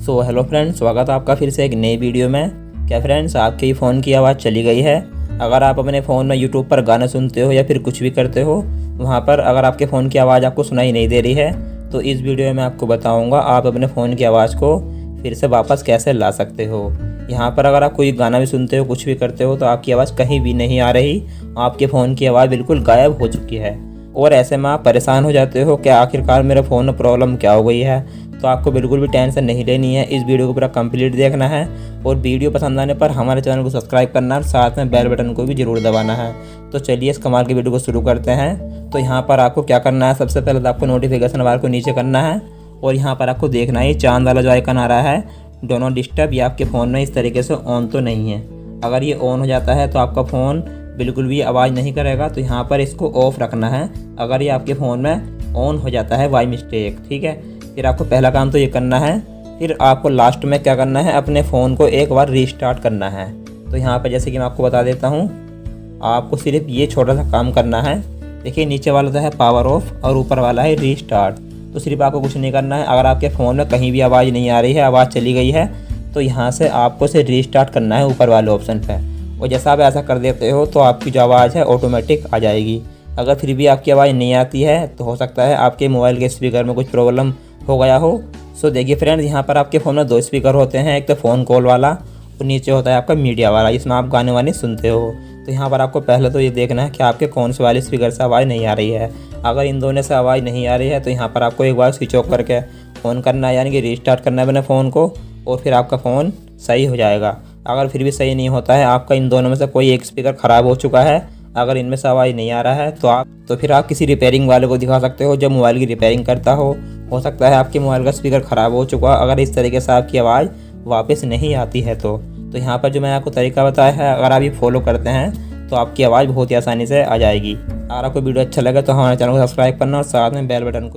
So hello friends, स्वागत है आपका फिर से एक नई वीडियो में। क्या फ्रेंड्स, आपके फ़ोन की आवाज़ चली गई है? अगर आप अपने फ़ोन में यूट्यूब पर गाना सुनते हो या फिर कुछ भी करते हो, वहाँ पर अगर आपके फ़ोन की आवाज़ आपको सुनाई नहीं दे रही है, तो इस वीडियो में आपको बताऊँगा आप अपने फ़ोन की आवाज़ को फिर से वापस कैसे ला सकते हो। यहाँ पर अगर आप कोई गाना भी सुनते हो, कुछ भी करते हो, तो आपकी आवाज़ कहीं भी नहीं आ रही, आपके फ़ोन की आवाज़ बिल्कुल गायब हो चुकी है। और ऐसे में आप परेशान हो जाते हो कि आखिरकार मेरे फ़ोन में प्रॉब्लम क्या हो गई है। तो आपको बिल्कुल भी टेंशन नहीं लेनी है, इस वीडियो को पूरा कंप्लीट देखना है और वीडियो पसंद आने पर हमारे चैनल को सब्सक्राइब करना है और साथ में बेल बटन को भी ज़रूर दबाना है। तो चलिए इस कमाल की वीडियो को शुरू करते हैं। तो यहाँ पर आपको क्या करना है, सबसे पहले तो आपको नोटिफिकेशन बार को नीचे करना है और यहाँ पर आपको देखना है चांद वाला जो आइकन आ रहा है, डो नॉट डिस्टर्ब, ये आपके फ़ोन में इस तरीके से ऑन तो नहीं है। अगर ये ऑन हो जाता है तो आपका फ़ोन बिल्कुल भी आवाज़ नहीं करेगा, तो यहाँ पर इसको ऑफ़ रखना है। अगर ये आपके फ़ोन में ऑन हो जाता है बाय मिस्टेक, ठीक है, फिर आपको पहला काम तो ये करना है। फिर आपको लास्ट में क्या करना है, अपने फ़ोन को एक बार रीस्टार्ट करना है। तो यहाँ पर जैसे कि मैं आपको बता देता हूँ, आपको सिर्फ ये छोटा सा काम करना है। देखिए नीचे वाला तो है पावर ऑफ और ऊपर वाला है रीस्टार्ट। तो सिर्फ आपको कुछ नहीं करना है। अगर आपके फ़ोन में कहीं भी आवाज़ नहीं आ रही है, आवाज़ चली गई है, तो यहाँ से आपको से रीस्टार्ट करना है ऊपर वाले ऑप्शन पे। और जैसा आप ऐसा कर देते हो तो आपकी जो आवाज़ है ऑटोमेटिक आ जाएगी। अगर फिर भी आपकी आवाज़ नहीं आती है तो हो सकता है आपके मोबाइल के स्पीकर में कुछ प्रॉब्लम हो गया हो। सो देखिए फ्रेंड्स, यहाँ पर आपके फ़ोन में दो स्पीकर होते हैं, एक तो फ़ोन कॉल वाला और नीचे होता है आपका मीडिया वाला, जिसमें आप गाने वाने सुनते हो। तो यहाँ पर आपको पहले तो ये देखना है कि आपके कौन से वाले स्पीकर से आवाज़ नहीं आ रही है। अगर इन दोनों से आवाज़ नहीं आ रही है तो यहाँ पर आपको एक बार स्विच ऑफ करके फ़ोन करना है, यानी कि रीस्टार्ट करना है अपने फ़ोन को, और फिर आपका फ़ोन सही हो जाएगा। अगर फिर भी सही नहीं होता है, आपका इन दोनों में से कोई एक स्पीकर ख़राब हो चुका है, अगर इनमें से आवाज़ नहीं आ रहा है, तो फिर आप किसी रिपेयरिंग वाले को दिखा सकते हो जो मोबाइल की रिपेयरिंग करता हो सकता है आपके मोबाइल का स्पीकर ख़राब हो चुका, अगर इस तरीके से आपकी आवाज़ वापस नहीं आती है तो यहाँ पर जो मैं आपको तरीका बताया है, अगर आप ये फॉलो करते हैं तो आपकी आवाज़ बहुत ही आसानी से आ जाएगी। अगर आपको वीडियो अच्छा लगे तो हमारे चैनल को सब्सक्राइब करना और साथ में बेल बटन को